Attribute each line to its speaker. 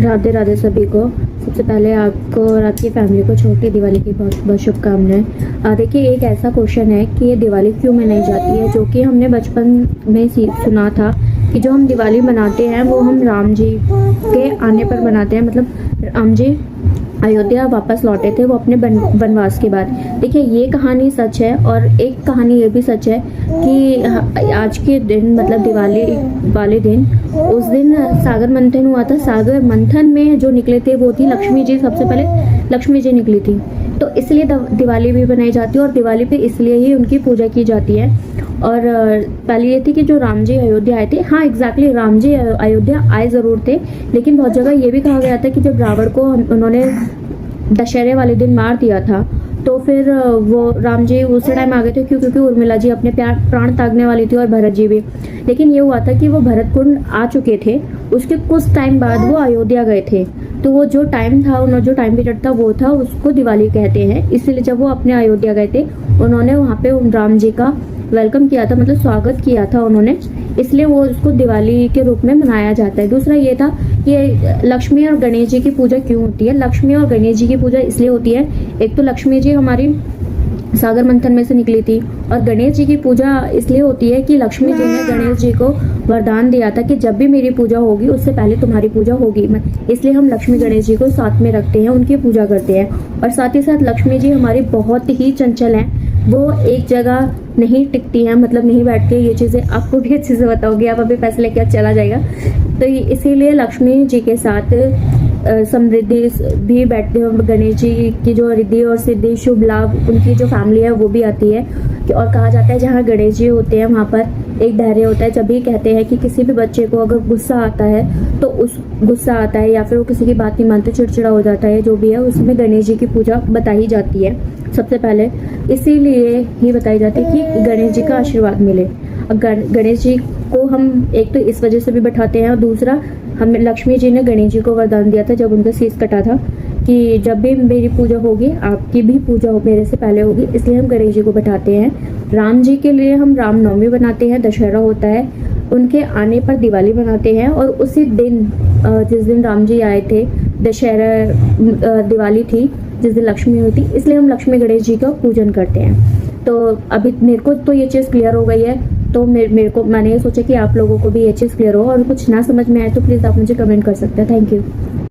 Speaker 1: राधे राधे सभी को। सबसे पहले आपको और आपकी फैमिली को छोटी दिवाली की बहुत बहुत शुभकामनाएं। देखिए, एक ऐसा क्वेश्चन है कि ये दिवाली क्यों मनाई जाती है, जो कि हमने बचपन में सुना था कि जो हम दिवाली मनाते हैं वो हम राम जी के आने पर मनाते हैं। मतलब राम जी अयोध्या वापस लौटे थे वो अपने वनवास के बाद। देखिए, ये कहानी सच है और एक कहानी ये भी सच है कि आज के दिन मतलब दिवाली वाले दिन उस दिन सागर मंथन हुआ था। सागर मंथन में जो निकले थे वो थी लक्ष्मी जी। सबसे पहले लक्ष्मी जी निकली थी, तो इसलिए दिवाली भी बनाई जाती है और दिवाली पे इसलिए ही उनकी पूजा की जाती है। और पहले ये थी कि जो राम जी अयोध्या आए थे, हाँ एग्जैक्टली राम जी अयोध्या आए ज़रूर थे, लेकिन बहुत जगह ये भी कहा गया था कि जब रावण को उन्होंने दशहरे वाले दिन मार दिया था तो फिर वो राम जी उसी टाइम आ गए थे, क्योंकि उर्मिला जी अपने प्राण त्यागने वाली थी और भरत जी भी। लेकिन ये हुआ था कि वो भरतकुंड आ चुके थे, उसके कुछ टाइम बाद वो अयोध्या गए थे, तो वो जो टाइम था उन्होंने जो टाइम पीरियड था वो था, उसको दिवाली कहते हैं। इसलिए जब वो अपने अयोध्या गए थे उन्होंने वहाँ पे उन राम जी का वेलकम किया था, मतलब स्वागत किया था उन्होंने, इसलिए वो उसको दिवाली के रूप में मनाया जाता है। दूसरा ये था कि लक्ष्मी और गणेश जी की पूजा क्यों होती है। लक्ष्मी और गणेश जी की पूजा इसलिए होती है, एक तो लक्ष्मी जी हमारी सागर मंथन में से निकली थी, और गणेश जी की पूजा इसलिए होती है कि लक्ष्मी जी ने गणेश जी को वरदान दिया था कि जब भी मेरी पूजा होगी उससे पहले तुम्हारी पूजा होगी। इसलिए हम लक्ष्मी गणेश जी को साथ में रखते हैं, उनकी पूजा करते हैं। और साथ ही साथ लक्ष्मी जी हमारी बहुत ही चंचल हैं, वो एक जगह नहीं टिकती हैं, मतलब नहीं बैठ के। ये चीज़ें आपको भी अच्छे से बताओगे, आप अभी पैसे लेके चला जाएगा। तो इसीलिए लक्ष्मी जी के साथ समृद्धि भी बैठते हैं। गणेश जी की जो रिद्धि और सिद्धि शुभ लाभ उनकी जो फैमिली है वो भी आती है। और कहा जाता है जहाँ गणेश जी होते हैं वहाँ पर एक धैर्य होता है। जब भी कहते हैं कि किसी भी बच्चे को अगर गुस्सा आता है तो उस गुस्सा आता है या फिर वो किसी की बात नहीं मानते, चिड़चिड़ा हो जाता है, जो भी है, उसमें गणेश जी की पूजा बताई जाती है सबसे पहले। इसीलिए ही बताई जाती है कि गणेश जी का आशीर्वाद मिले। गणेश जी को हम एक तो इस वजह से भी बैठाते हैं, और दूसरा हमें लक्ष्मी जी ने गणेश जी को वरदान दिया था जब उनका शीश कटा था कि जब भी मेरी पूजा होगी आपकी भी पूजा मेरे से पहले होगी, इसलिए हम गणेश जी को बैठाते हैं। राम जी के लिए हम रामनवमी बनाते हैं, दशहरा होता है, उनके आने पर दिवाली बनाते हैं। और उसी दिन जिस दिन राम जी आए थे दशहरा दिवाली थी, जिस दिन लक्ष्मी हुई थी, इसलिए हम लक्ष्मी गणेश जी का पूजन करते हैं। तो अभी मेरे को तो ये चीज़ क्लियर हो गई है, तो मैंने ये सोचा कि आप लोगों को भी ये चीज़ क्लियर हो, और कुछ ना समझ में आए तो प्लीज़ आप मुझे कमेंट कर सकते हैं। Thank you.